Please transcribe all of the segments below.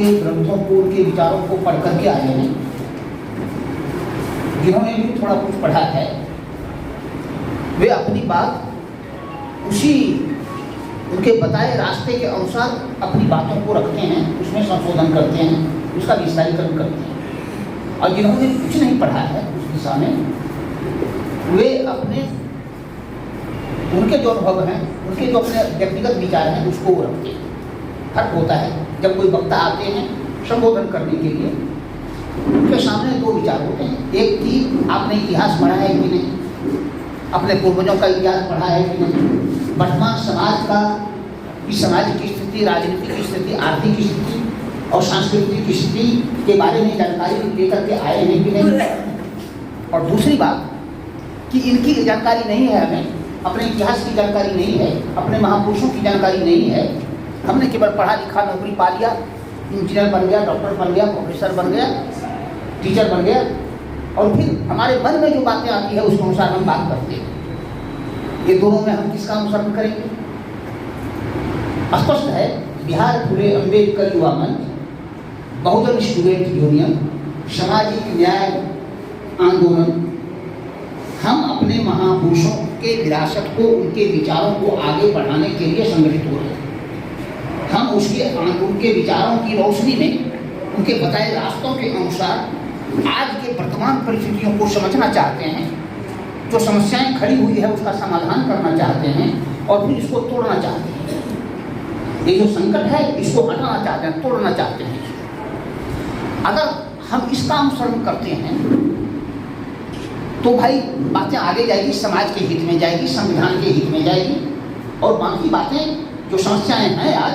के ग्रंथों को, उनके विचारों को पढ़ करके आए हैं। जिन्होंने भी थोड़ा कुछ पढ़ा है वे अपनी बात उसी उनके बताए रास्ते के अनुसार अपनी बातों को रखते हैं, उसमें संशोधन करते हैं, उसका विस्तारीकरण करते हैं। और जिन्होंने कुछ नहीं पढ़ा है उस दिशा में, वे अपने उनके जो अनुभव हैं, उनके जो अपने व्यक्तिगत विचार हैं, उसको वो रखते हैं। फर्क होता है जब कोई वक्ता आते हैं संबोधन करने के लिए, उनके सामने दो विचार होते हैं। एक कि आपने इतिहास पढ़ा है कि नहीं, अपने पूर्वजों का इतिहास पढ़ा है कि नहीं, वर्तमान समाज का इस समाज की स्थिति, राजनीतिक की स्थिति, आर्थिक की स्थिति और सांस्कृतिक की स्थिति के बारे में जानकारी लेकर के आए हैं कि नहीं। और दूसरी बात कि इनकी जानकारी नहीं है, हमें अपने इतिहास की जानकारी नहीं है, अपने महापुरुषों की जानकारी नहीं है। हमने केवल पढ़ा लिखा, नौकरी पा लिया, इंजीनियर बन गया, डॉक्टर बन गया, प्रोफेसर बन गया, टीचर बन गया, और फिर हमारे मन में जो बातें आती है उसके अनुसार हम बात करते हैं। ये दोनों में हम किसका अनुसरण करेंगे? स्पष्ट है, बिहार फुले अम्बेडकर युवा मंच, बहुजन स्टूडेंट यूनियन, सामाजिक न्याय आंदोलन, हम अपने महापुरुषों के विरासत को, उनके विचारों को आगे बढ़ाने के लिए संगठित हो रहे हैं। हम उनके विचारों की रोशनी में, उनके बताए रास्तों के अनुसार आज के वर्तमान परिस्थितियों को समझना चाहते हैं, जो समस्याएं खड़ी हुई है उसका समाधान करना चाहते हैं और फिर इसको तोड़ना चाहते हैं। ये जो संकट है इसको हटाना चाहते हैं, तोड़ना चाहते हैं। अगर हम इसका अनुसरण करते हैं तो भाई बातें आगे जाएगी, समाज के हित में जाएगी, संविधान के हित में जाएगी, और बाकी बातें जो समस्याएं हैं आज,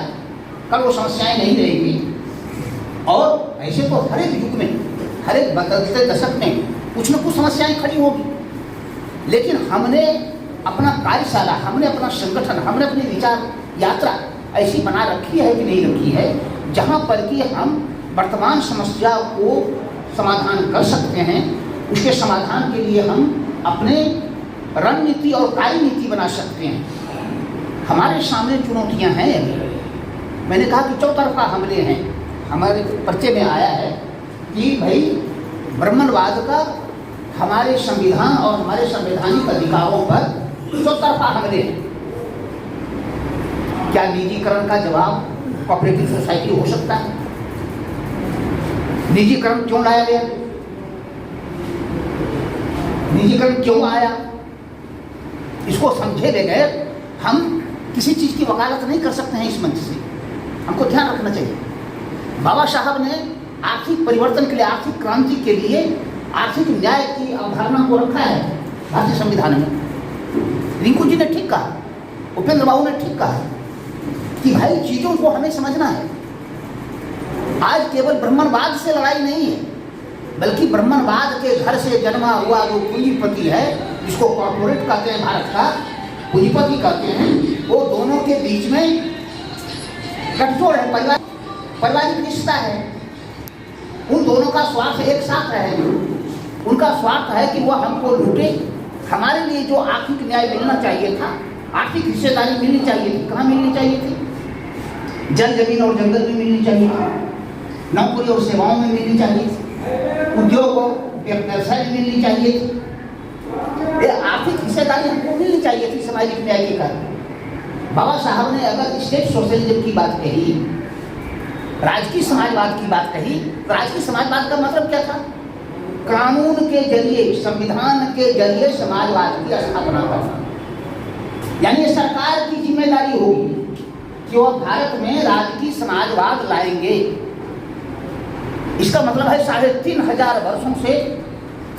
कल वो समस्याएं नहीं रहेगी। और ऐसे तो हर एक युग में, हर एक बदलते दशक में कुछ न कुछ समस्याएं खड़ी होगी, लेकिन हमने अपना कार्यशाला, हमने अपना संगठन, हमने अपनी विचार यात्रा ऐसी बना रखी है कि नहीं रखी है, जहाँ पर कि हम वर्तमान समस्या को समाधान कर सकते हैं। उसके समाधान के लिए हम अपने रणनीति और कार्यनीति बना सकते हैं। हमारे सामने चुनौतियां हैं। मैंने कहा कि चौतरफा हमले हैं। हमारे परिचय में आया है कि भाई ब्राह्मणवाद का हमारे संविधान और हमारे संवैधानिक अधिकारों पर चौतरफा हमले हैं। क्या निजीकरण का जवाब कोऑपरेटिव सोसाइटी हो सकता है? निजीकरण क्यों लाया गया? निजीकरण क्यों आया? इसको समझे बगैर हम किसी चीज की वकालत नहीं कर सकते हैं। इस मंच से हमको ध्यान रखना चाहिए। बाबा साहब ने आर्थिक परिवर्तन के लिए, आर्थिक क्रांति के लिए आर्थिक न्याय की अवधारणा को रखा है भारतीय संविधान में। रिंकू जी ने ठीक कहा, उपेंद्र बाबू ने ठीक कहा कि भाई चीजों को हमें समझना है। आज केवल ब्राह्मणवाद से लड़ाई नहीं है, बल्कि ब्राह्मणवाद के घर से जन्मा हुआ जो पूंजीपति है, जिसको कॉर्पोरेट कहते हैं, भारत का पूंजीपति कहते हैं, वो दोनों के बीच में गठजोड़ है, पारिवारिक रिश्ता है। उन दोनों का स्वार्थ एक साथ है। उनका स्वार्थ है कि वह हमको लूटे। हमारे लिए जो आर्थिक न्याय मिलना चाहिए था, आर्थिक हिस्सेदारी मिलनी चाहिए थी, कहाँ मिलनी चाहिए थी? जल, जमीन और जंगल में मिलनी चाहिए थी, नौकरी और सेवाओं में मिलनी चाहिए थी, उद्योग और व्यवसाय में मिलनी चाहिए थी। ये आर्थिक हिस्सेदारी हमको मिलनी चाहिए थी सामाजिक न्याय के कारण। बाबा साहब ने अगर स्टेट सोशलिज्म की बात कही, राजकीय समाजवाद की बात कही, तो राजकीय समाजवाद का मतलब क्या था? कानून के जरिए, संविधान के जरिए समाजवाद की स्थापना करना। यानी सरकार की जिम्मेदारी होगी कि वह भारत में राजकीय समाजवाद लाएंगे। इसका मतलब है 3500 वर्षों से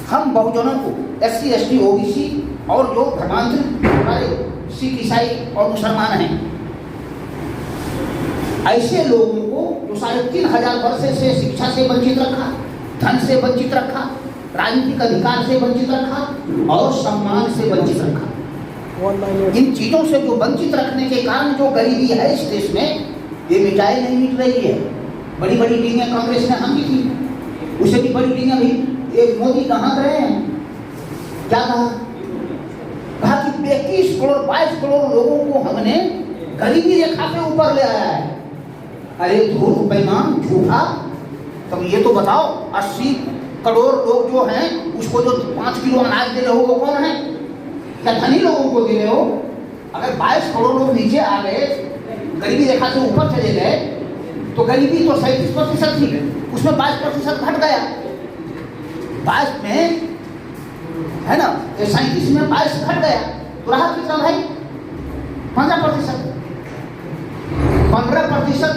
हम बहुजनों को, SC, ST, OBC और जो धर्मांतरित हमारे सिख, ईसाई और मुसलमान हैं, ऐसे लोगों को जो 3500 वर्ष से शिक्षा से वंचित रखा, धन से वंचित रखा, राजनीतिक अधिकार से वंचित रखा और सम्मान से वंचित रखा। इन चीजों से जो वंचित रखने के कारण जो गरीबी है इस देश में, ये मिटाई नहीं मिट रही है। बड़ी बड़ी डींगें कांग्रेस ने हांगी थी, उससे भी बड़ी डींगें भी एक मोदी कहाँ गए हैं? क्या कहा कि 21 करोड़ 22 करोड़ लोगों को हमने गरीबी रेखा से ऊपर ले आया है। अरे धूर्त बेईमान झूठा, तब ये तो बताओ 80 करोड़ लोग जो हैं उसको जो 5 किलो अनाज दे रहे हो वो कौन है? क्या धनी लोगों को दे रहे हो? अगर 22 करोड़ लोग नीचे आ गए, गरीबी रेखा से ऊपर चले गए, तो गरीबी तो 37% थी, उसमें 22% घट गया। 22 में है ना, 37 में 22 घट गया, तो रहा कितना भाई? 15%। 15%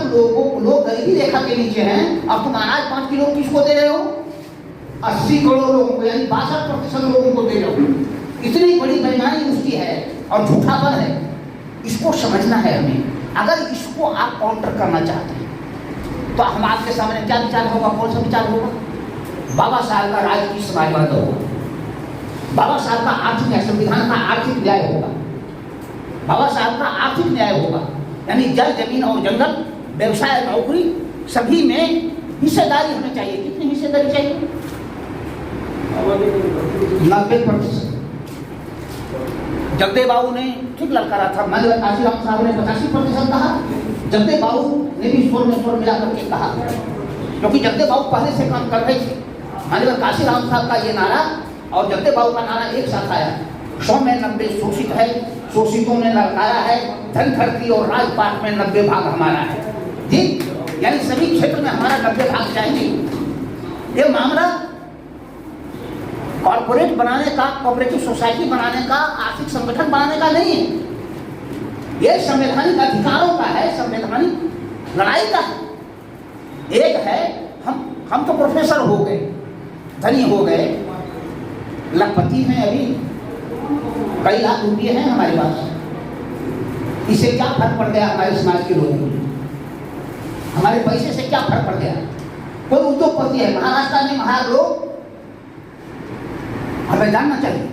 लोग गरीबी रेखा के नीचे हैं। अब तुम अनाज 5 किलो किसको दे रहे हो? 80 करोड़ लोगों को, यानी 62% लोगों को दे रहे हो। इतनी बड़ी बेईमानी उसकी है और झूठापन है, इसको समझना है हमें। अगर इसको आप काउंटर करना चाहते हैं तो हम आपके सामने क्या विचार होगा? कौन सा विचार होगा? बाबा साहब का राजकीय समाजवाद होगा, बाबा साहब का आर्थिक न्याय, संविधान का आर्थिक न्याय होगा, बाबा साहब का आर्थिक न्याय होगा, यानी जल, जमीन और जंगल, व्यवसाय, नौकरी, सभी में हिस्सेदारी हमें चाहिए। कितनी हिस्सेदारी चाहिए? 90%। जगदेव बाबू ने ठीक ललकारा था, काशीराम साहब ने 85% कहा, जगदेव बाबू ने भी स्वर में स्वर मिला करके कहा, क्योंकि जगदेव बाबू पहले से काम कर रहे थे। माननीय काशीराम साहब का ये नारा और जगदेव बाबू का नारा एक साथ आया, 100 में 90 शोषित है, शोषितों ने ललकारा है, धन धरती और राजपाट में 90 भाग हमारा है। ठीक, यानी सभी क्षेत्र में हमारा 90 भाग चाहिए। ये मामला कॉर्पोरेट बनाने का, कोऑपरेटिव सोसाइटी बनाने का, आर्थिक संगठन बनाने का नहीं है, ये संवैधानिक अधिकारों का है, संवैधानिक लड़ाई का है। एक है हम तो प्रोफेसर हो गए, धनी हो गए, लखपति हैं, अभी कई लाख रुपये हैं हमारे पास, इससे क्या फर्क पड़ गया हमारे समाज के लोगों को? हमारे पैसे से क्या फर्क पड़ गया? कोई उद्योगपति है महाराष्ट्र में, महार लोग, हमें जानना चाहिए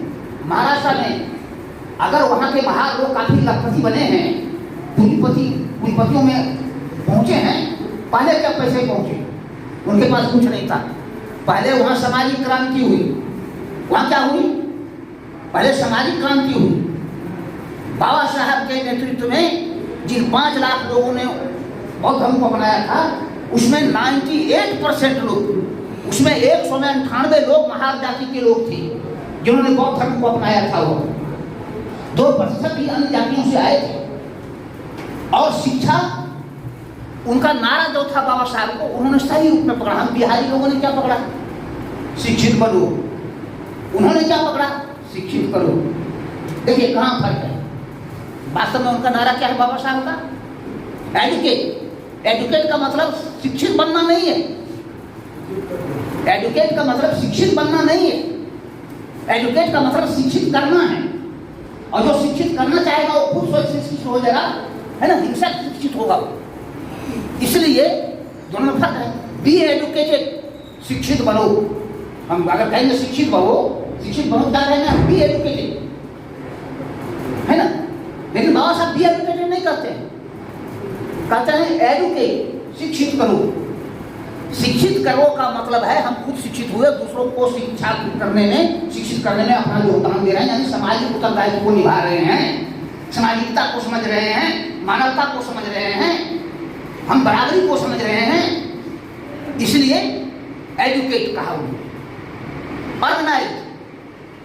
महाराष्ट्र में अगर वहाँ के महार लोग काफी लखपति बने हैं, पूंजीपतियों में पहुंचे हैं, पहले क्या पैसे पहुंचे? उनके पास कुछ नहीं था। पहले वहाँ सामाजिक क्रांति हुई। वहाँ क्या हुई? पहले सामाजिक क्रांति हुई। बाबा साहब के नेतृत्व में जिन 5 लाख लोगों ने बौद्ध धर्म को अपनाया था, उसमें 98% लोग, उसमें 198 लोग महार जाति के लोग थे जिन्होंने बौद्ध धर्म को अपनाया था। वो 2% ही अन्य जातियों से आए थे। और शिक्षा, उनका नारा जो था बाबा साहब को, उन्होंने सही रूप में पकड़ा। हम बिहारी लोगों ने क्या पकड़ा? शिक्षित बनो। उन्होंने क्या पकड़ा? शिक्षित करो। देखिए कहाँ फर्क है। वास्तव में उनका नारा क्या है बाबा साहब का? एडुकेट। एडुकेट का मतलब शिक्षित बनना नहीं है। एडुकेट का मतलब शिक्षित बनना नहीं है। एडुकेट का मतलब शिक्षित करना है, और जो शिक्षित करना चाहेगा वो खुद स्वयं शिक्षित हो जाएगा, है ना, हिंसा शिक्षित होगा। इसलिए दोनों में फर्क है। बी एडुकेटेड, शिक्षित बनो। हम अगर कहेंगे शिक्षित बनो क्या कहेंगे? बी एडुकेटेड, है ना। लेकिन बाबा साहब बी एडुकेटेड नहीं करते हैं, कहते हैं एडुकेट, शिक्षित करो। शिक्षित करो का मतलब है हम खुद शिक्षित हुए, दूसरों को शिक्षा करने में, शिक्षित करने में अपना योगदान दे रहे हैं, यानी सामाजिक उत्तरदायित्व को निभा रहे हैं, सामाजिकता को समझ रहे हैं, मानवता को समझ रहे हैं, हम बराबरी को समझ रहे हैं। इसलिए एडुकेट कहा उन्होंने। ऑर्गेनाइज,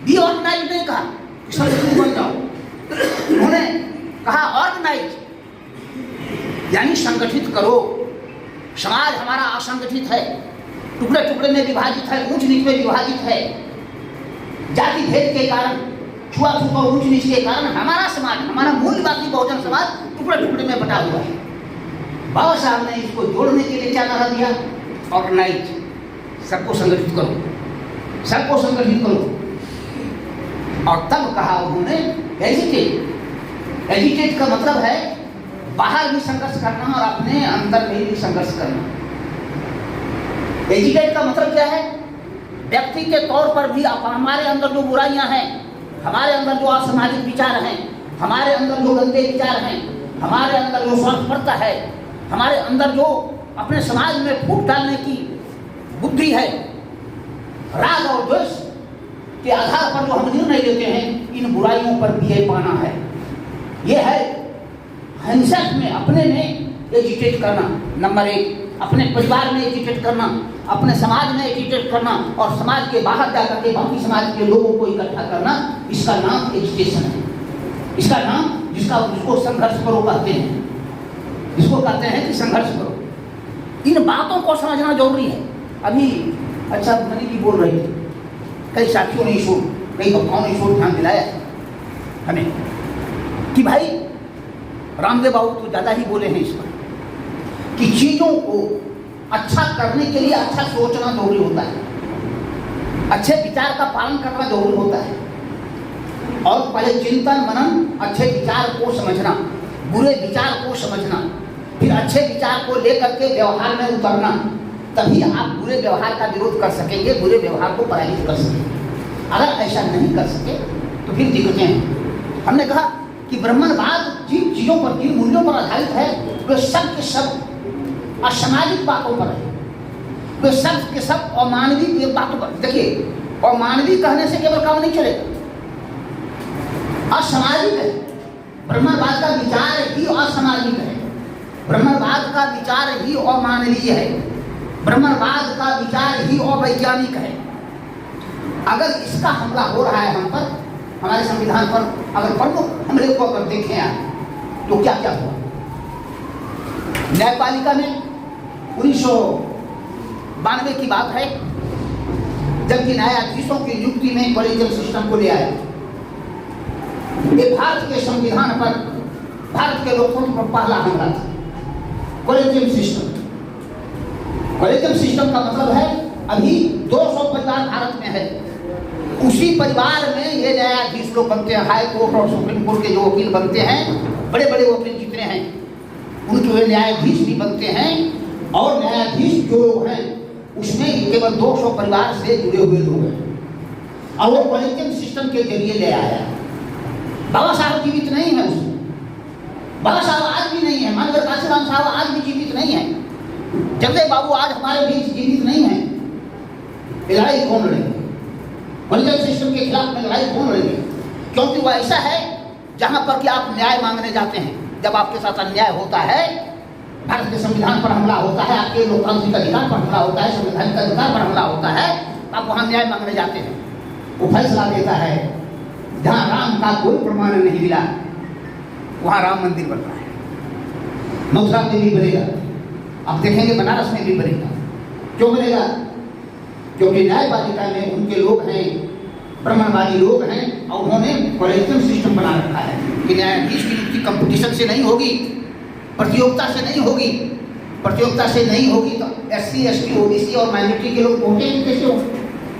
बी ऑर्गेनाइज नहीं कहा कि संगठित बन जाओ। उन्होंने कहा ऑर्गेनाइज, यानी संगठित करो। समाज हमारा असंगठित है, टुकड़े टुकड़े में विभाजित है, ऊंच नीच में विभाजित है। जाति भेद के कारण, छुआछूत और ऊंच नीच के कारण हमारा समाज, हमारा मूल्यवादी बहुजन समाज टुकड़े टुकड़े में बटा हुआ है। बाबा साहब ने इसको जोड़ने के लिए क्या नारा दिया? ऑर्गेनाइज, सबको संगठित करो, सबको संगठित करो। और तब कहा उन्होंने एजिटेट। एजिटेट का मतलब है बाहर भी संघर्ष करना और अपने अंदर में भी संघर्ष करना। एजिटेट का मतलब क्या है? व्यक्ति के तौर पर भी हमारे अंदर जो बुराइयां हैं, हमारे अंदर जो असामाजिक विचार हैं, हमारे अंदर जो गंदे विचार हैं, हमारे अंदर जो स्वार्थपरता है, हमारे अंदर जो अपने समाज में फूट डालने की बुद्धि है, राग और द्वेष के आधार पर जो हम निर्णय लेते हैं, इन बुराइयों पर विजय पाना है। यह है हिंसक में, अपने में एजिटेट करना, नंबर 1 अपने परिवार में एजिटेट करना, अपने समाज में एजिटेट करना और समाज के बाहर जाकर के बाकी समाज के लोगों को इकट्ठा करना, इसका नाम एजिटेशन है। इसका नाम जिसको संघर्ष करो कहते हैं, इसको कहते हैं कि संघर्ष करो। इन बातों को समझना जरूरी है। अभी अच्छा मनी जी बोल रहे थे, कई साथियों ने कई वक्ताओं ने इसको ध्यान दिलाया हमें कि भाई रामदेव बाबू तो ज़्यादा ही बोले हैं इस पर कि चीज़ों को अच्छा करने के लिए अच्छा सोचना जरूरी होता है, अच्छे विचार का पालन करना जरूरी होता है, और पहले चिंतन मनन, अच्छे विचार को समझना, बुरे विचार को समझना, फिर अच्छे विचार को लेकर के व्यवहार में उतरना, तभी आप बुरे व्यवहार का विरोध कर सकेंगे, बुरे व्यवहार को पराजित कर सकेंगे। अगर ऐसा नहीं कर सके तो फिर दिक्कतें हैं। हमने कहा कि ब्राह्मणवाद जिन चीज़ों पर, जिन मूल्यों पर आधारित है, वे सब के सब असामाजिक बातों पर है, वे सब के सब अमानवीय बातों पर। देखिए, अमानवीय कहने से केवल काम नहीं चलेगा, असामाजिक है। ब्राह्मणवाद का विचार ही असामाजिक है, ब्राह्मणवाद का विचार ही अमानवीय है, ब्राह्मणवाद का विचार ही अवैज्ञानिक है। अगर इसका हमला हो रहा है हम पर, हमारे संविधान पर, अगर प्रमुख हमले को अगर देखें आप तो क्या क्या हुआ। न्यायपालिका में 1992 की बात है, जबकि न्यायाधीशों की नियुक्ति में कॉलेजियम सिस्टम को ले आए। ये भारत के संविधान पर, भारत के लोकतंत्र पर पहला हमला था, कॉलेजियम सिस्टम। कॉलेजियम सिस्टम का मतलब है अभी 200 परिवार भारत में है, उसी परिवार में ये न्यायाधीश लोग बनते हैं, हाई कोर्ट और सुप्रीम कोर्ट के जो वकील बनते हैं, बड़े बड़े वकील जितने हैं उनके वे न्यायाधीश भी बनते हैं, और न्यायाधीश जो लोग हैं उसमें केवल 200 परिवार से जुड़े हुए लोग हैं, और वो कॉलेजियम सिस्टम के जरिए ले आया। बाबा साहब जीवित नहीं है उसमें, बाबा साहब आज भी नहीं है, मानवर काशीराम साहब आज भी जीवित नहीं है, जगदेव बाबू आज हमारे बीच जीवित नहीं है। लड़ाई कौन लड़ेगी? कॉलेजियम सिस्टम के खिलाफ में लड़ाई कौन लड़ेगी? क्योंकि वह ऐसा है जहां पर कि आप न्याय मांगने जाते हैं, जब आपके साथ अन्याय होता है, भारत के संविधान पर हमला होता है, आपके लोकतांत्रिक अधिकार पर हमला होता है, संवैधानिक अधिकार पर हमला होता है, आप वहां न्याय मांगने जाते हैं। वो फैसला देता है, जहां राम का कोई प्रमाण नहीं मिला वहां राम मंदिर बन रहा है, मथुरा में भी बनेगा, आप देखेंगे बनारस में भी बनेगा। क्यों बनेगा? क्योंकि न्यायपालिका में उनके लोग हैं, ब्राह्मणवादी लोग हैं, और उन्होंने कॉलेजियम सिस्टम बना रखा है कि न्यायाधीश की नियुक्ति कंपटीशन से नहीं होगी, प्रतियोगिता से नहीं होगी। प्रतियोगिता से नहीं होगी तो SC, ST, OBC और माइनॉरिटी के लोग पहुंचेंगे कैसे? हो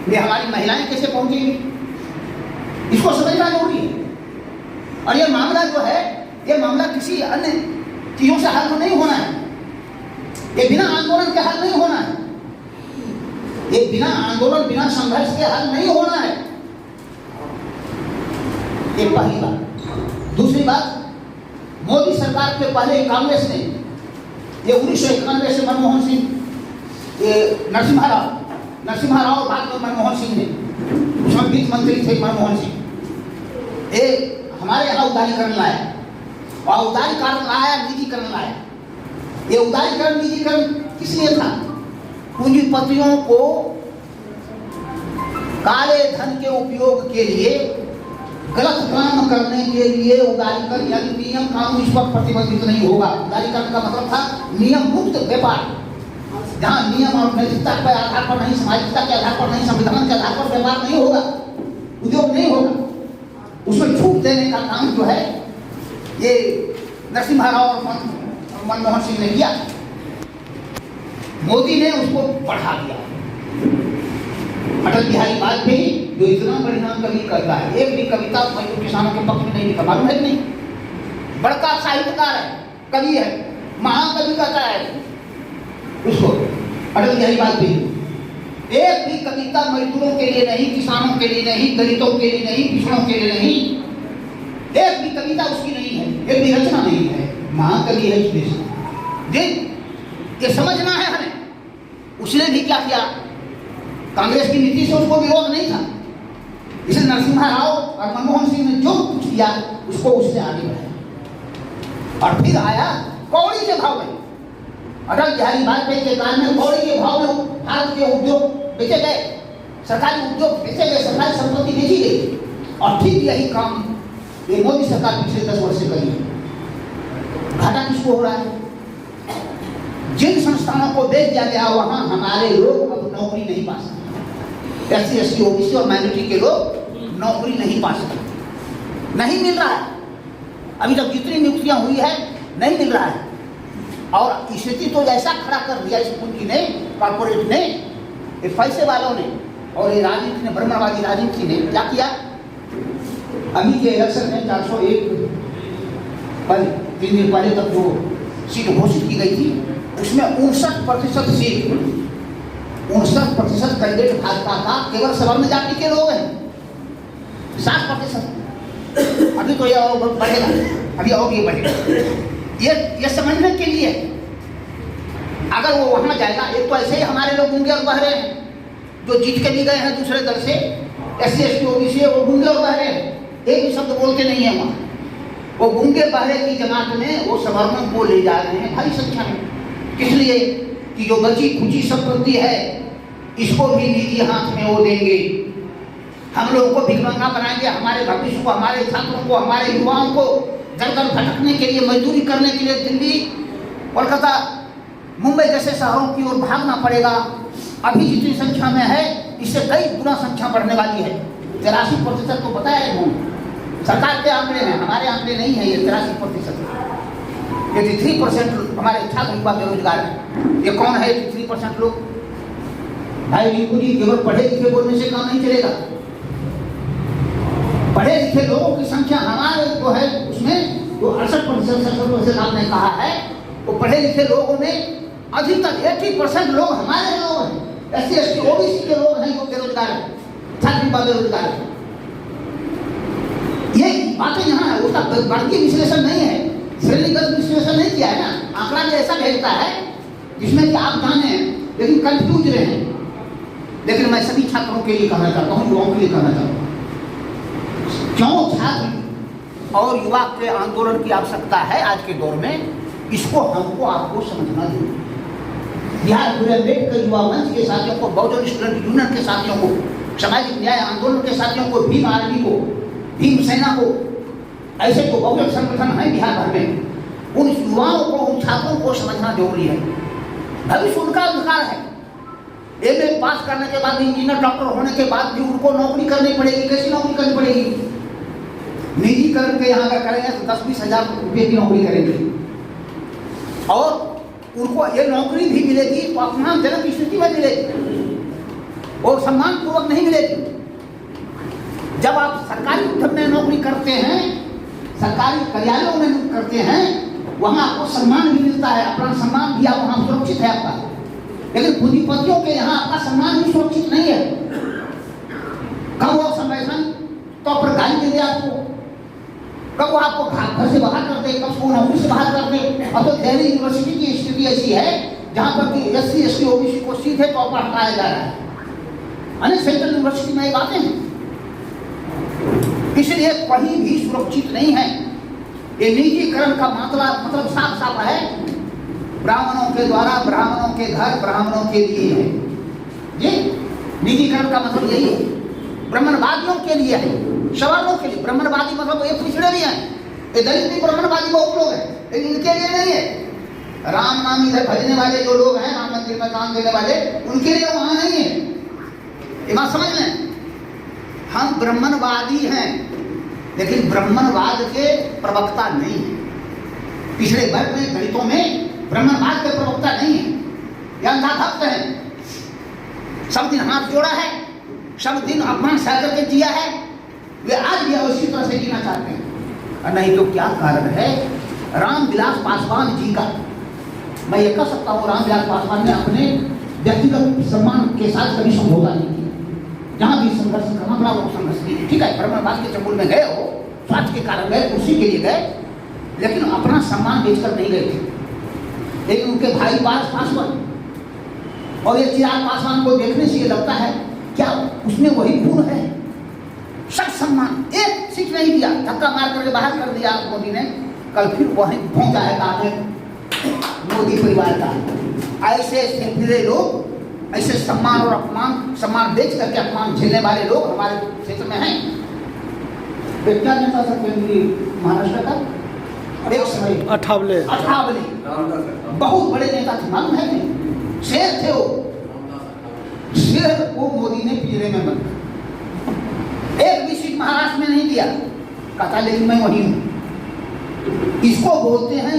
ये हमारी महिलाएं कैसे पहुंचेंगी? इसको समझना जरूरी है। और ये मामला जो है, ये मामला किसी अन्य चीजों से हल नहीं होना है, ये बिना आंदोलन के हल नहीं होना है, ये बिना आंदोलन, बिना संघर्ष के हल नहीं होना है। ये पहली बात। दूसरी बात, मोदी सरकार के पहले कांग्रेस ने, ये 1991 से मनमोहन सिंह, ये नरसिम्हा राव बाद में मनमोहन सिंह ने, उसमें वित्त मंत्री थे मनमोहन सिंह, ये हमारे यहाँ उदारीकरण लाया, और उदारीकरण लाया, निजीकरण लाया। ये उदारीकरण, निजीकरण किस लिए था? पूंजीपतियों को काले धन के उपयोग के लिए, गलत काम करने के लिए उदारीकरण, यानी नियम कानून इस पर प्रतिबंधित नहीं होगा। उदारीकरण का मतलब था नियम मुक्त व्यापार, जहां नियम और नैतिकता के आधार पर नहीं, सामाजिकता के आधार पर नहीं, संविधान के आधार पर व्यापार नहीं होगा, उद्योग नहीं होगा। उसमें छूट देने का काम जो है ये नरसिम्हा राव और मनमोहन सिंह ने किया। मोदी ने उसको बढ़ा दिया। अटल बिहारी वाजपेयी जो इतना परिणाम कवि करता है, एक भी कविता मजदूर किसानों के पक्ष में नहीं लिखा, मालूम है कि नहीं? बड़का साहित्यकार है, कवि है, महाकवि कहता है उसको अटल बिहारी वाजपेयी। एक भी कविता मजदूरों के लिए नहीं, किसानों के लिए नहीं, दलितों के लिए नहीं, पिछड़ों के लिए नहीं, एक भी कविता उसकी नहीं है, एक भी रचना नहीं है, महाकवि है इस देश में। ये समझना है हमें। उसने भी क्या किया? कांग्रेस की नीति से उसको विरोध नहीं था, इसलिए नरसिम्हा राव और मनमोहन सिंह ने जो कुछ किया उसको उसने आगे बढ़ाया, और फिर आया कौड़ी से भाव में अटल बिहारी वाजपेयी के काल में कौड़ी के भाव में भारत के उद्योग बेचे गए, सरकारी उद्योग बेचे गए, सरकारी संपत्ति बेची गई। और ठीक यही काम ये मोदी सरकार पिछले 10 वर्ष से करी है। घाटा किसको हो रहा है? जिन संस्थानों को बेच दिया गया वहां हमारे लोग अब नौकरी नहीं पा सकते। SC ST OBC और माइनॉरिटी के लोग नौकरी नहीं पा सकते, नहीं मिल रहा है। अभी तक जितनी नियुक्तियां हुई है नहीं मिल रहा है। और स्थिति तो ऐसा खड़ा कर दिया इस पूंजी ने, कॉर्पोरेट ने, ये पैसे वालों ने और ये राजनीति ने, ब्रह्मवादी राजनीति ने क्या किया? अभी के इलेक्शन में 401 पर 3 दिन पहले तक जो सीट घोषित की गई थी उसमें 59% सीट, 59% कैंडिडेट भाजपा का केवल सवर्ण जाति के लोग हैं। 60% अभी तो यह और बढ़ेगा, अभी और ये बढ़ेगा। ये समझने के लिए अगर वो वहां जाएगा, एक तो ऐसे ही हमारे लोग गूंगे और बहरे हैं जो जीत के भी गए हैं दूसरे दल से, SC ST OBC वो गूंगे और बहरे हैं, एक भी शब्द बोलते नहीं है वहां। वो गूंगे बहरे की जमात में वो सवर्णों को ले जा रहे हैं भारी संख्या में, इसलिए कि जो बची खुची संपत्ति है इसको भी निजी हाथ में वो देंगे, हम लोगों को भिखमंगा बनाएंगे, हमारे भविष्य को, हमारे छात्रों को, हमारे युवाओं को दर दर भटकने के लिए, मजदूरी करने के लिए दिल्ली, कोलकाता, मुंबई जैसे शहरों की ओर भागना पड़ेगा। अभी जितनी संख्या में है इससे कई गुना संख्या बढ़ने वाली है। 83% तो बताया है सरकार के आंकड़े हैं, हमारे आंकड़े नहीं है। ये 83%, 83% हमारे छात्र युवा बेरोजगार है। ये कौन है 83% लोग? भाई रिंकू जी, केवल पढ़े लिखे बोलने से काम नहीं चलेगा। पढ़े लिखे लोगों की संख्या हमारे जो है उसमें जो 68% आपने कहा है, वो पढ़े लिखे लोगों में अधिकतर 80% लोग हमारे लोग हैं, SC ST OBC के लोग हैं जो बेरोजगार हैं, छात्र युवा बेरोजगार हैं। ये बातें यहाँ है, उसका बढ़ती विश्लेषण नहीं है, श्रेणीगत विश्लेषण नहीं किया है ना। आंकड़ा भी ऐसा भेजता है जिसमें कि आप जाने लेकिन कंफ्यूज रहे। लेकिन मैं सभी छात्रों के लिए कहना चाहता हूँ, युवाओं के लिए कहना चाहता हूँ, क्यों छात्र और युवा के आंदोलन की आवश्यकता है आज के दौर में, इसको हमको आपको समझना जरूरी। बिहार पूरे अम्बेडकर युवा मंच के साथियों को, बहुजन स्टूडेंट यूनियन के साथियों को, सामाजिक न्याय आंदोलन के साथियों को, भीम आर्मी को, भीम सेना को, ऐसे जो बहुजन संगठन है बिहार भर में, उन युवाओं को, उन छात्रों को समझना जरूरी है। भविष्य उनका अधिकार है। MA पास करने के बाद, इंजीनियर डॉक्टर होने के बाद भी उनको नौकरी करनी पड़ेगी। कैसी नौकरी करनी पड़ेगी? निजीकरण के यहाँ अगर करेंगे तो 10-20 हजार रुपये की नौकरी करेंगे और उनको ये नौकरी भी मिलेगी तो अपमानजनक स्थिति में मिलेगी और सम्मान पूर्वक नहीं मिलेगी। जब आप सरकारी उद्योग में नौकरी करते हैं, सरकारी कार्यालयों में करते हैं, वहां आपको सम्मान भी मिलता है, अपना सम्मान भी आप वहां सुरक्षित है आपका। लेकिन पूंजीपतियों के यहाँ आपका सम्मान भी सुरक्षित नहीं है। कब वो संगठन तो पर गाली दे दे आपको, कब वो आपको घर से बाहर कर दे, कब वो नौकरी से बाहर कर दे। अब तो दिल्ली यूनिवर्सिटी की स्थिति ऐसी है जहाँ पर कि SC ST OBC को सीधे तौर पर हटाया जा रहा है। अनेक सेंट्रल यूनिवर्सिटी में ये बातें हैं, इसलिए कहीं भी सुरक्षित नहीं है। ये निजीकरण का मतलब साफ साफ है, ब्राह्मणों के द्वारा, ब्राह्मणों के घर, ब्राह्मणों के लिए है। ये निजीकरण का मतलब यही है, ब्राह्मणवादियों के लिए है, सवर्णों के लिए। ब्राह्मणवादी मतलब ये पिछड़े भी हैं, ये दलित भी ब्राह्मणवादी बहुत लोग हैं, लेकिन इनके लिए नहीं है। राम नाम इधर भजने वाले जो लोग हैं, राम मंदिर में काम देने वाले, उनके लिए वहां नहीं है। ये बात समझ लें, हम ब्राह्मणवादी हैं लेकिन ब्राह्मणवाद के प्रवक्ता नहीं है। पिछड़े वर्ग में, दलितों में ब्राह्मणवाद के प्रवक्ता नहीं है, ये अंधाभक्त हैं। सब दिन हाथ जोड़ा है, सब दिन अपमान सह करके जिया है, वे आज भी उसी तरह से जीना चाहते हैं। और नहीं तो क्या कारण है? रामविलास पासवान जी का, मैं ये कह सकता हूँ, रामविलास पासवान ने अपने व्यक्तिगत सम्मान के साथ कभी समझौता नहीं किया। जहाँ भी संघर्ष करना पड़ा वो संघर्ष किया। ठीक है, ब्राह्मणवाद के चंगुल में गए हो, स्वार्थ के कारण गए, कुर्सी के लिए गए, लेकिन अपना सम्मान बेचकर नहीं गए थे। लेकिन उनके भाई पासवान और ये चिराग पासवान को देखने से ये लगता है क्या उसमें वही गुण है, सब सम्मान। एक सीट नहीं दिया, धक्का मार करके बाहर कर दिया मोदी ने। कल फिर वही पहुंचा है, मोदी परिवार का। ऐसे सिलसिले लोग, ऐसे सम्मान और अपमान, सम्मान बेच करके अपमान झेलने वाले लोग हमारे क्षेत्र में हैं। क्या नेता था केंद्रीय महाराष्ट्र का एक समय अठावले बहुत बड़े नेता थे, मालूम है नहीं, शेर थे वो, शेर को मोदी ने पिंजरे में बंद, एक भी सीट महाराष्ट्र में नहीं दिया, कहता लेकिन मैं वही हूं। इसको बोलते हैं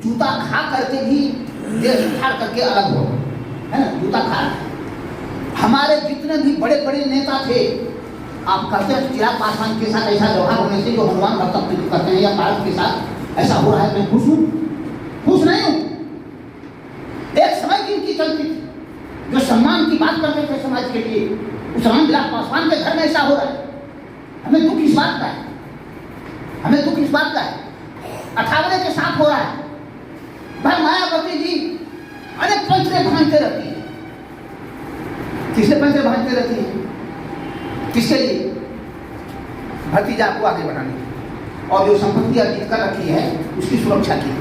जूता खा करके भी देश उखाड़ करके अलग हो, है ना, जूता खा। हमारे जितने भी बड़े बड़े नेता थे, आप कहते हैं चिराग पासवान के साथ ऐसा व्यवहार होने से जो हनुमान भक्त अपने करते हैं या भारत के साथ ऐसा हो रहा है, मैं खुश हूं? खुश नहीं हूं। एक समय की इनकी चलती थी, जो सम्मान की बात करते थे समाज के लिए, उस रामविलास पासवान के घर में ऐसा हो रहा है। हमें दुख इस बात का है, हमें दुख इस बात का है। अठावले के साथ हो रहा है। भाई मायावती जी अनेक पंचरे भांजते रहती है। किसने पंचरे भांजते रहती है? किसके लिए? भतीजा को आगे बढ़ाने की, और जो संपत्ति अर्जित कर रखी है उसकी सुरक्षा की।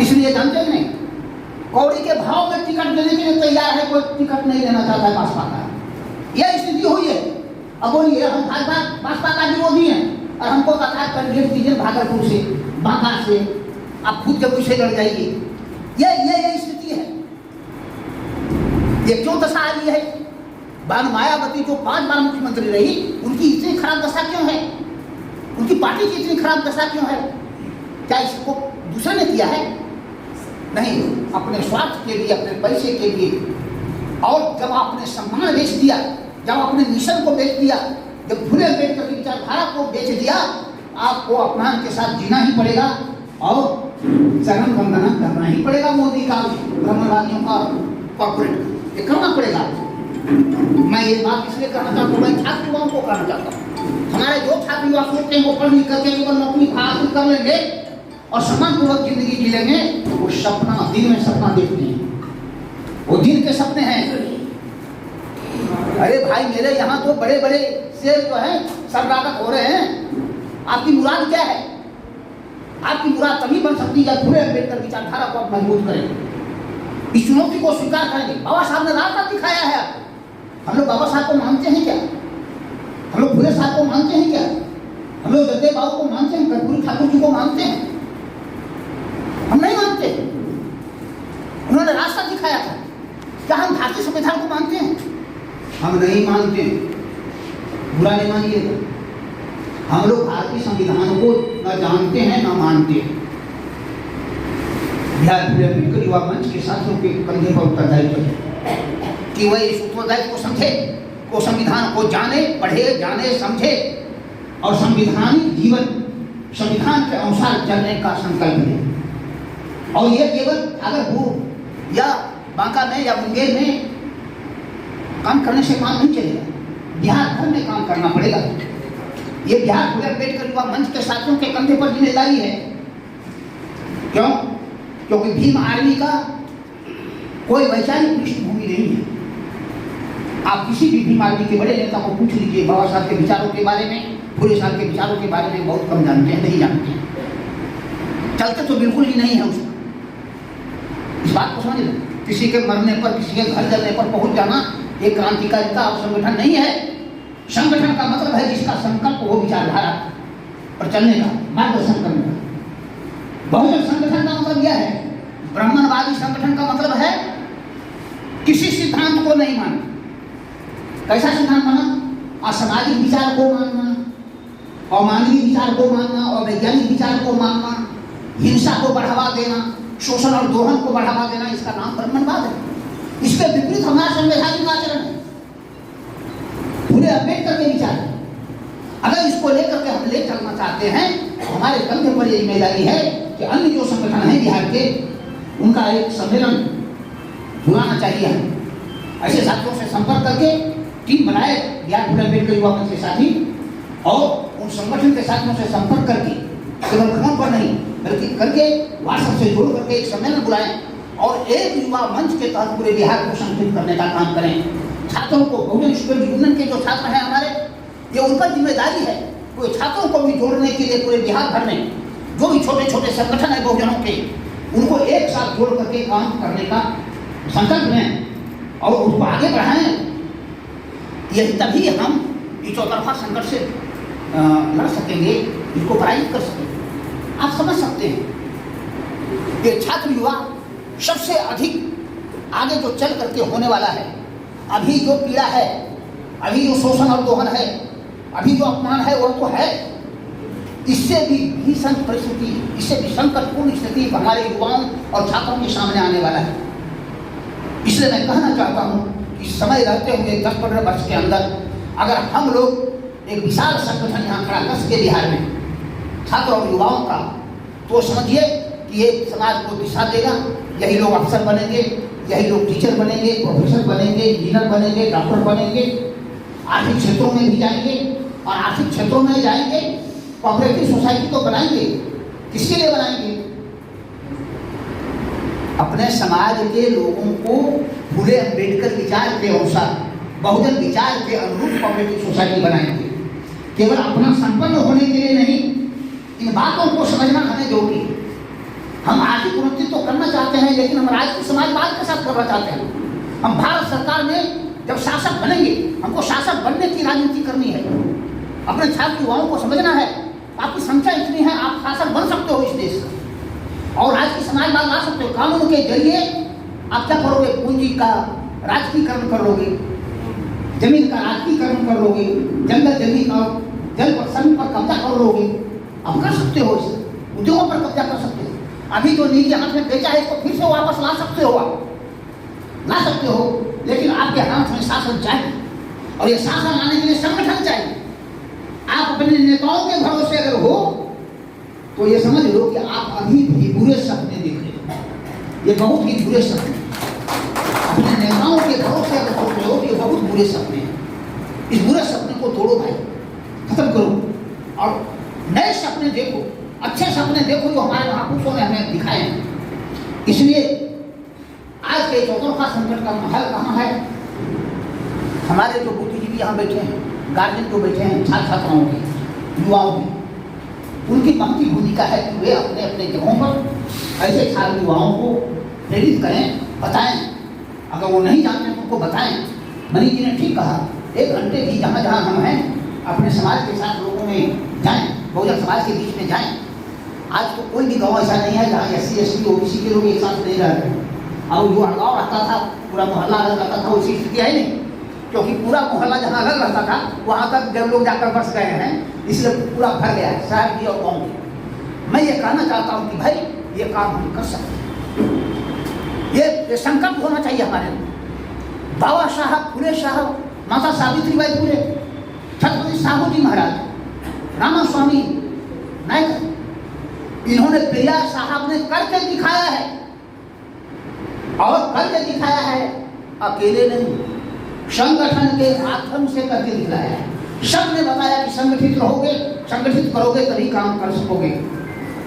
इसलिए जानते नहीं, कौड़ी के भाव में टिकट देने के लिए तैयार है, कोई टिकट नहीं देना चाहता है भाजपा का। यह स्थिति हुई है। अब बोलिए हम भाजपा का विरोधी हैं और हमको कहा है कैंडिडेट दीजिए भागलपुर से, बांका से, आप खुद जब उसे लड़ जाइए। ये स्थिति है। ये क्यों दशा आई है? मायावती जो 5 बार मुख्यमंत्री रही, उनकी इतनी खराब दशा क्यों है? उनकी पार्टी की इतनी खराब दशा क्यों है? क्या इसको दूसरे ने किया है? नहीं, अपने स्वार्थ के लिए, अपने पैसे के लिए। और जब आपने सम्मान बेच दिया, जब आपने मिशन को बेच दिया, जब फुले अम्बेडकर की विचारधारा को बेच दिया, आपको अपमान के साथ जीना ही पड़ेगा और चरण वंदना करना ही पड़ेगा। मोदी का, ब्रह्मवादियों का, कॉर्पोरेट, ये करना पड़ेगा। मैं ये बात इसलिए कहना चाहता हूँ, मैं छात्र युवाओं को कहना चाहता हूँ, हमारे जो छात्र युवा सोचते हैं वो पढ़ लिख करके केवल नौकरी हासिल कर लेंगे और सम्मानपूर्वक जिंदगी जी लेंगे, वो सपना, दिन में सपना देखते हैं, वो दिन के सपने हैं। अरे भाई मेरे यहाँ तो बड़े बड़े शेर जो है सरदारत हो रहे हैं। आपकी मुराद क्या है? आपकी मुराद तभी बन सकती है जब फुले अम्बेडकर विचारधारा को आप मजबूत करेंगे, इस चुनौती को स्वीकार करेंगे। बाबा साहब ने रास्ता दिखाया है। हम लोग बाबा साहब को मानते हैं क्या? हम लोग फुले साहब को मानते हैं क्या? हम लोग जगदेव बाबू को मानते हैं? कर्पूरी ठाकुर जी को मानते हैं? हम नहीं मानते। उन्होंने रास्ता दिखाया था। क्या हम भारतीय संविधान को मानते हैं? हम नहीं मानते। बुरा नहीं मानिएगा, हम लोग भारतीय संविधान को न जानते हैं न मानते हैं। बिहार फुले अम्बेडकर युवा मंच के साथियों के कंधे पर उत्तरदायित्व है कि वह इस उत्तरदायित्व को समझे, को संविधान को जाने, पढ़े, जाने, समझे और संविधानिक जीवन, संविधान के अनुसार चलने का संकल्प ले। और यह केवल अगर वो या बांका में या मुंगेर में काम करने से काम नहीं चलेगा, बिहार भर में काम करना पड़ेगा। ये बिहार फुले अम्बेडकर युवा मंच के साथियों के कंधे पर जिम्मेदारी है। क्यों? क्योंकि भीम आर्मी का कोई वैचारिक पृष्ठभूमि नहीं है। आप किसी भी भीम आर्मी के बड़े नेता को पूछ लीजिए, बाबा साहब के विचारों के बारे में, फुले साहब के विचारों के बारे में बहुत कम जानते हैं, नहीं जानते हैं। चलते तो बिल्कुल ही नहीं है उसका। इस बात को समझ लो, किसी के मरने पर, किसी के घर जलने पर पहुंच जाना ये क्रांतिकारिता और संगठन नहीं है। संगठन का मतलब है जिसका संकल्प हो विचारधारा पर चलने का, मार्गदर्शन करने का। बहुजन संगठन का मतलब यह है, ब्राह्मणवादी संगठन का मतलब है किसी सिद्धांत को नहीं मानना। कैसा सिद्धांत माना? असामाजिक विचार को मानना, अमानवीय विचार को मानना, और वैज्ञानिक विचार को मानना, हिंसा को बढ़ावा देना, शोषण और दोहन को बढ़ावा देना, इसका नाम ब्राह्मणवाद है। इसके विपरीत हमारा संवैधानिक आचरण है, फुले अम्बेडकर के विचार है। अगर इसको लेकर के हम ले चलना चाहते हैं, हमारे कंधे पर ये जिम्मेदारी है कि अन्य जो संगठन है बिहार के, उनका एक सम्मेलन बुलाना चाहिए। हम ऐसे साथियों से संपर्क करके टीम बनाए, बिहार फुले अम्बेडकर युवा मंच के साथी, और उन संगठन के साथियों से संपर्क करके केवल फोन पर नहीं बल्कि करके व्हाट्सएप से जोड़ करके एक सम्मेलन बुलाएं और एक युवा मंच के तहत पूरे बिहार को संगठित करने का काम करें। छात्रों को, बहुजन स्टूडेंट यूनियन के जो छात्र हैं हमारे, ये उनका जिम्मेदारी है वो छात्रों को भी जोड़ने के लिए पूरे बिहार भर में जो भी छोटे छोटे संगठन है बहुजनों के, उनको एक साथ जोड़ करके काम करने का संकल्प लें और उसको आगे बढ़ाएं। यही तभी हम इस चौतरफा संकट से लड़ सकेंगे, इसको पराजित कर सकेंगे। आप समझ सकते हैं ये छात्र युवा सबसे अधिक आगे जो चल करके होने वाला है। अभी जो पीड़ा है, अभी जो शोषण और दोहन है, अभी जो अपमान है वो तो है, इससे भी भीषण परिस्थिति, इससे भी संकटपूर्ण स्थिति हमारे युवाओं और छात्रों के सामने आने वाला है। इसलिए मैं कहना चाहता हूँ कि समय रहते हुए 10-15 वर्ष के अंदर अगर हम लोग एक विशाल संगठन यहाँ खड़ा कर सके बिहार में छात्र और युवाओं का, तो समझिए कि ये समाज को दिशा देगा। यही लोग अफसर बनेंगे, यही लोग टीचर बनेंगे, प्रोफेसर बनेंगे, इंजीनियर बनेंगे, डॉक्टर बनेंगे, आर्थिक क्षेत्रों में भी जाएंगे। और आर्थिक क्षेत्रों में जाएंगे, कोऑपरेटिव सोसाइटी तो बनाएंगे। किसके लिए बनाएंगे? अपने समाज के लोगों को फूले अम्बेडकर विचार के अनुसार, बहुजन विचार के अनुरूप कोऑपरेटिव सोसाइटी बनाएंगे। केवल अपना संपन्न होने के लिए नहीं, इन बातों को समझना हमें जरूरी है। हम आर्थिक उन्नति तो करना चाहते हैं, लेकिन हम राजनीतिक समाजवाद के साथ करना चाहते हैं। हम भारत सरकार में जब शासक बनेंगे, हमको शासक बनने की राजनीति करनी है। अपने छात्र युवाओं को समझना है, आपकी संख्या इतनी है, आप शासक बन सकते हो इस देश का और राजनीतिक समाजवाद ला सकते हो। कानून के जरिए आप क्या करोगे? पूंजी का राजकीकरण कर लोगे, जमीन का राजकीकरण कर लोगे, जंगल जमीन और जल पर जमीन पर कब्जा कर लोगे। आप कर सकते हो, इसे उद्योगों पर कब्जा कर सकते हो। अभी जो निजी हाथ में बेचा है इसको फिर से वापस ला सकते हो, आप ला सकते हो, लेकिन आपके हाथ में शासन चाहिए और ये शासन लाने के लिए संगठन चाहिए। आप अपने नेताओं के भरोसे अगर हो तो ये समझ लो कि आप अभी भी बुरे सपने देख रहे हो। ये बहुत ही बुरे सपने, अपने नेताओं के भरोसे अगर सोच रहे हो तो ये बहुत बुरे सपने हैं। इस बुरे सपने को तोड़ो भाई, खत्म करो और नए सपने देखो, अच्छे सपने देखो जो हमारे महापुरुषों ने हमें दिखाए हैं। इसलिए आज के चौतरफा संकट का महल कहाँ है? हमारे जो बुद्धिजीवी यहाँ बैठे हैं, गार्जियन जो बैठे हैं, छात्र छात्राओं के, युवाओं की, उनकी महती भूमिका है कि वे अपने अपने जगहों पर ऐसे छात्र युवाओं को प्रेरित करें, बताएं। अगर वो नहीं जानते हैं तो उनको बताएं। मनीष जी ने ठीक कहा, 1 घंटे भी जहाँ जहाँ हम हैं अपने समाज के साथ लोगों में जाएं, बहुजन समाज के बीच में जाएं। आज तो कोई भी गाँव ऐसा नहीं है जहाँ SC ST OBC के लोग एक साथ नहीं रह रहे हैं। और जो गाँव रहता था, पूरा मोहल्ला अलग रहता था, वैसी स्थिति है नहीं, क्योंकि पूरा मोहल्ला जहाँ अलग रहता था वहाँ तक जब लोग जाकर बस गए हैं, इसलिए पूरा भर गया है शहर भी और गाँव भी। मैं ये कहना चाहता हूँ कि भाई ये काम हम कर सकते हैं। ये संकल्प होना चाहिए हमारे लिए। बाबा साहब, फुले साहब, माता सावित्रीबाई फुले, छत्रपति साहू जी महाराज, रामास्वामी नायक, इन्होंने पेरियार साहब ने करके दिखाया है और करके दिखाया है अकेले नहीं, संगठन के माध्यम से करके दिखाया है। सब ने बताया कि संगठित रहोगे, संगठित करोगे तभी काम कर सकोगे।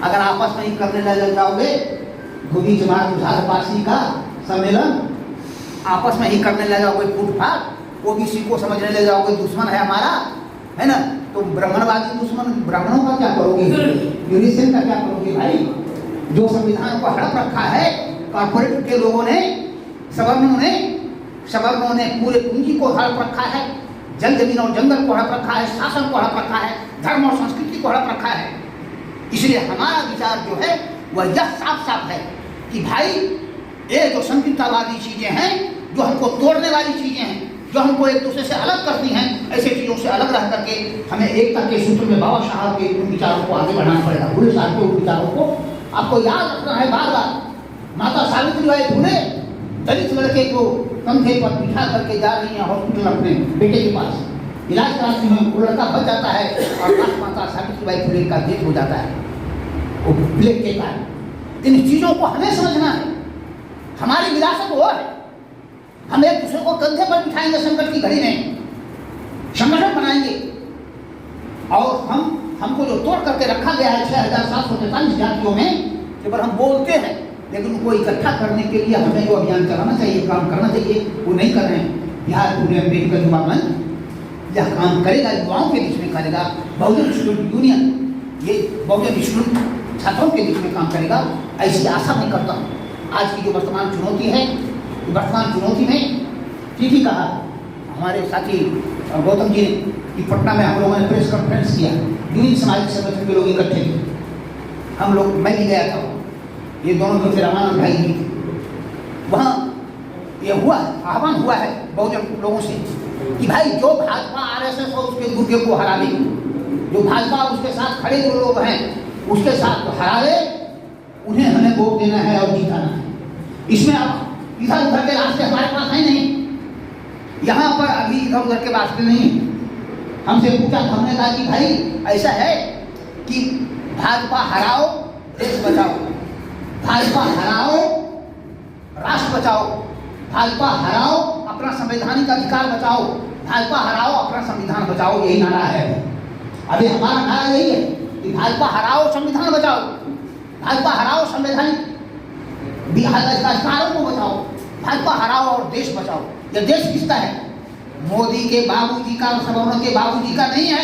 अगर आपस में ही करने लग जाओगे, धोबी जमात उधारपासी का सम्मेलन आपस में ही करने लग जाओगे, फूटफाट, ओबीसी को समझने लग जाओगे दुश्मन है हमारा, है ना, तो ब्राह्मणवादी दुश्मन, ब्राह्मणों का क्या करोगे? यूनिसेफ का क्या करोगे भाई? जो संविधान को हड़प रखा है कॉर्पोरेट के लोगों ने, सवर्णों ने पूरे पूंजी को हड़प रखा है, जल जमीन और जंगल को हड़प रखा है, शासन को हड़प रखा है, धर्म और संस्कृति को हड़प रखा है। इसलिए हमारा विचार जो है वह यह साफ साफ है कि भाई ये जो संकीर्णतावादी चीजें हैं, जो हमको तोड़ने वाली चीजें हैं, जो हमको एक दूसरे से अलग करती हैं, ऐसे चीजों से अलग रह करके हमें एकता के सूत्र में बाबा साहब के उन विचारों को आगे बढ़ाना पड़ेगा। फुले साहब के उन विचारों को आपको याद रखना है बार बार। माता सावित्रीबाई फुले दलित लड़के को कंधे पर बिठा करके जा रही हैं हॉस्पिटल अपने बेटे के पास, इलाज कराती हैं, वो लड़का बच जाता है और माता सावित्रीबाई फुले का डेथ हो जाता है वो प्लेग के कारण। इन चीजों को हमें समझना है, हमारी विरासत वो है। हम एक दूसरे को कंधे पर बिठाएंगे संकट की घड़ी में, संगठन बनाएंगे और हमको जो तोड़ करके रखा गया है 6743 जातियों में, केवल हम बोलते हैं, लेकिन उनको इकट्ठा करने के लिए हमें जो अभियान चलाना चाहिए, काम करना चाहिए, वो नहीं कर रहे हैं। बिहार फूले अम्बेडकर युवा मंच यह काम करेगा, युवाओं के बीच में करेगा। बहुजन स्टूडेंट यूनियन, ये बहुजन स्टूडेंट छात्रों के बीच में काम करेगा, ऐसी आशा मैं करता हूँ। आज की जो वर्तमान चुनौती है, वर्तमान चुनौती में ठीक ही कहा हमारे साथी गौतम जी ने कि पटना में हम लोगों ने प्रेस कॉन्फ्रेंस किया, विभिन्न सामाजिक संगठन के लोग इकट्ठे थे, हम लोग, मैं भी गया था, ये दोनों जो थे रामानंद भाई भी थे। वहाँ ये हुआ, आह्वान हुआ है बहुजन लोगों से कि भाई जो भाजपा आरएसएस और उसके गुर्गे को हरा दे, जो भाजपा उसके साथ खड़े जो लोग हैं उसके साथ हरा दे, उन्हें हमें वोट देना है और जीताना है। इसमें अब इधर उधर के रास्ते हमारे पास है नहीं, यहाँ पर अभी इधर उधर के रास्ते नहीं। हमसे पूछा, हमने कहा कि भाई ऐसा है कि भाजपा हराओ देश बचाओ, भाजपा हराओ राष्ट्र बचाओ, भाजपा हराओ अपना संवैधानिक अधिकार बचाओ, भाजपा हराओ अपना संविधान बचाओ, यही नारा है। अभी हमारा नारा यही है कि भाजपा हराओ संविधान बचाओ, भाजपा हराओ संवैधानिक अधिकारों को बचाओ, भाजपा हराओ और देश बचाओ। यह देश किसका है? मोदी के बाबूजी का, सवर्णों के बाबूजी का नहीं है।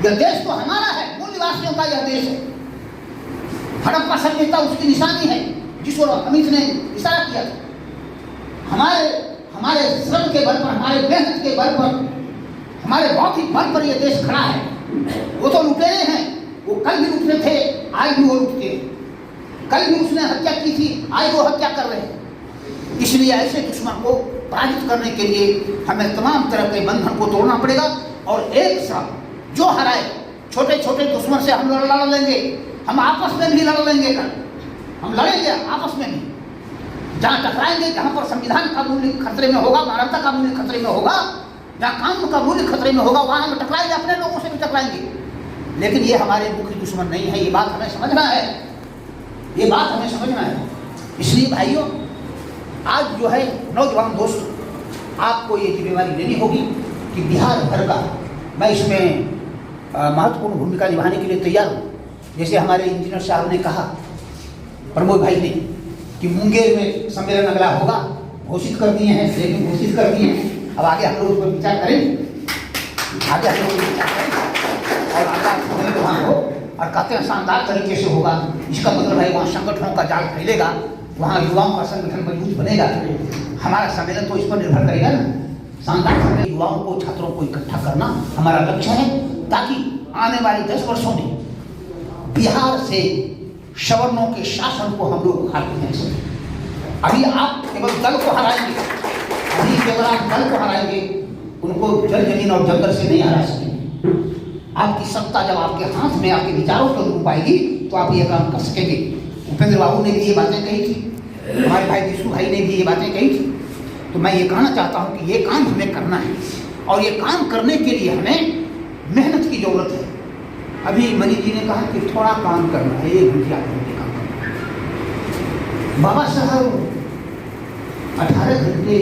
यह देश तो हमारा है, मूल निवासियों का यह देश है। हड़प्पा सभ्यता उसकी निशानी है जिस ओर अमित ने इशारा किया था। हमारे श्रम के बल पर, हमारे मेहनत के बल पर, हमारे बौद्धिक बल पर यह देश खड़ा है। वो तो लुटेरे हैं, वो कल भी लुटते थे, आज भी वो लुटते हैं। कल भी उसने हत्या की थी, आज वो हत्या कर रहे हैं। इसलिए ऐसे दुश्मन को पराजित करने के लिए हमें तमाम तरह के बंधन को तोड़ना पड़ेगा और एक साथ जो हराए, छोटे छोटे दुश्मन से हम लड़ लेंगे, हम आपस में भी लड़ लेंगे, हम लड़ेंगे आपस में भी। जहाँ टकराएंगे, जहाँ पर संविधान का मूल्य खतरे में होगा, मानवता का मूल्य खतरे में होगा, जहाँ कानून का मूल्य खतरे में होगा, वहाँ हम टकराएंगे, अपने लोगों से भी टकराएंगे। लेकिन ये हमारे मुख्य दुश्मन नहीं है, ये बात हमें समझना है, ये बात हमें समझना है। इसलिए भाइयों, आज जो है नौजवान दोस्त, आपको ये जिम्मेवारी लेनी होगी कि बिहार भर का, मैं इसमें महत्वपूर्ण भूमिका निभाने के लिए तैयार हूँ। जैसे हमारे इंजीनियर साहब ने कहा, प्रमोद भाई ने, कि मुंगेर में सम्मेलन अगला होगा, घोषित कर दिए हैं, लेकिन घोषित कर दिए हैं। अब आगे हम लोग उस पर विचार करेंगे, आगे हम लोग विचार करेंगे और आगे वहाँ हो और कहते हैं शानदार तरीके से होगा। इसका मतलब है वहाँ संगठनों का जाल फैलेगा, वहाँ युवाओं का संगठन मजबूत बनेगा। हमारा सम्मेलन तो इस पर निर्भर करेगा ना। शानदार सम्मेलन, युवाओं को, छात्रों को इकट्ठा करना हमारा लक्ष्य है, ताकि आने वाले 10 वर्षों में बिहार से सवर्णों के शासन को हम लोग उखाड़ के फेंक सकें। अभी आप केवल दल को हराएंगे, अभी केवल आप दल को हराएंगे, उनको जल जमीन और जंगल से नहीं हरा सकेंगे। आपकी सत्ता जब आपके हाथ में, आपके विचारों के अनुरूप आएगी, तो आप ये काम कर सकेंगे। उपेंद्र बाबू ने भी ये बातें कही थी, हमारे भाई विष्णु भाई ने भी ये बातें कही थी। तो मैं ये कहना चाहता हूँ कि ये काम हमें करना है और ये काम करने के लिए हमें मेहनत की जरूरत है। अभी मनी जी ने कहा कि थोड़ा काम करना है, 1 घंटे 8 घंटे काम करना है। बाबा साहब 18 घंटे,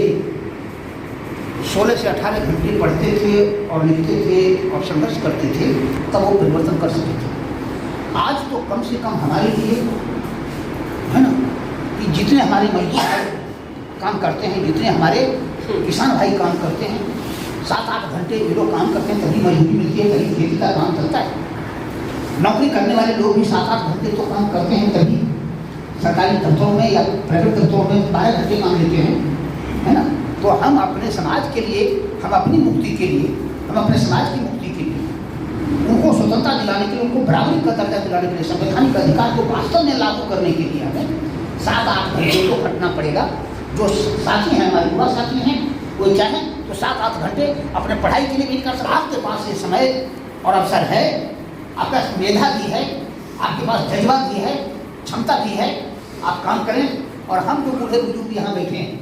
16 से 18 घंटे पढ़ते थे और लिखते थे और संघर्ष करते थे, तब वो परिवर्तन कर सकते थे। आज तो कम से कम हमारे लिए है ना, कि जितने हमारे मजदूर काम करते हैं, जितने हमारे किसान भाई काम करते हैं, 7-8 घंटे ये लोग काम करते हैं, तभी मजदूरी मिलती है, तभी खेती का काम चलता है। नौकरी करने वाले लोग भी 7-8 घंटे तो काम करते हैं, तभी सरकारी दफ्तरों में या प्राइवेट दफ्तरों में 12 घंटे काम लेते हैं, है ना। तो हम अपने समाज के लिए, हम अपनी मुक्ति के लिए, हम अपने समाज की मुक्ति के लिए, उनको स्वतंत्रता दिलाने के लिए, उनको बराबरी का दर्जा दिलाने के लिए, संवैधानिक अधिकार को वास्तव में लागू करने के लिए हमें 7-8 घंटे तो खटना पड़ेगा। जो साथी हैं, हमारे युवा साथी हैं, वो चाहें तो 7-8 घंटे अपने पढ़ाई के लिए भी कर सकते। आपके पास ये समय और अवसर है, आपका मेधा भी है, आपके पास जज्बा भी है, क्षमता भी है, आप काम करें। और हम जो बूढ़े बुजुर्ग यहाँ बैठे हैं,